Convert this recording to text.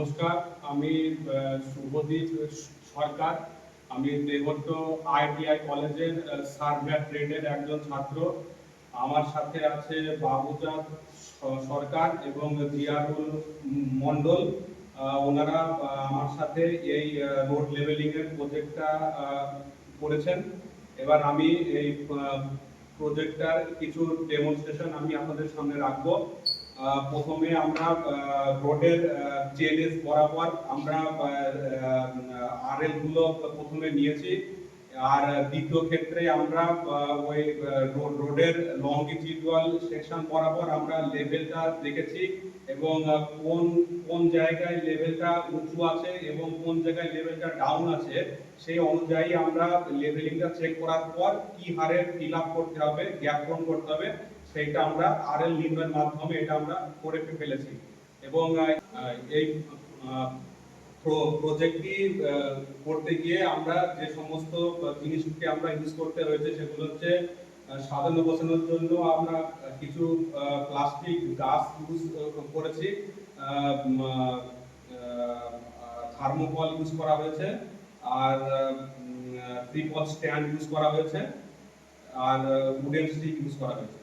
নমস্কার, আমি শুভদীপ সরকার। আমি দেবত্র আইটিআই কলেজের সার্ভে ট্রেডের একজন ছাত্র। আমার সাথে আছে বাবুচাঁদ সরকার এবং জিয়ারুল মণ্ডল। ওনারা আমার সাথে এই রোড লেভেলিং এর প্রজেক্টটা করেছেন। এবার আমি এই প্রজেক্টটার কিছু ডেমনস্ট্রেশন আমি আপনাদের সামনে রাখবো। প্রথমে আমরা রোডের চেনএস বরাবর আমরা আরএল গুলো প্রথমে নিয়েছি, আর দ্বিতীয় ক্ষেত্রে আমরা ওই রোডের লংগিটিউডাল সেকশন বরাবর আমরা লেভেলটা দেখেছি এবং কোন কোন জায়গায় লেভেলটা উঁচু আছে এবং কোন জায়গায় লেভেলটা ডাউন আছে সেই অনুযায়ী আমরা লেভেলিংটা চেক করার পর কি হারে ফিল আপ করতে হবে, গ্যাপ পূরণ করতে হবে, সেইটা আমরা আরএল নির্ণয়ের মাধ্যমে এটা আমরা করে ফেলেছি। এবং এই প্রজেক্টটি করতে গিয়ে আমরা যে সমস্ত জিনিসকে আমরা ইউজ করতে হয়েছে সেগুলো হচ্ছে সাজানো গোছানোর জন্য আমরা কিছু প্লাস্টিক গাছ ইউজ করেছি, থার্মোকল ইউজ করা হয়েছে, আর ট্রিপল স্ট্যান্ড ইউজ করা হয়েছে, আর উডেন স্টিক ইউজ করা হয়েছে।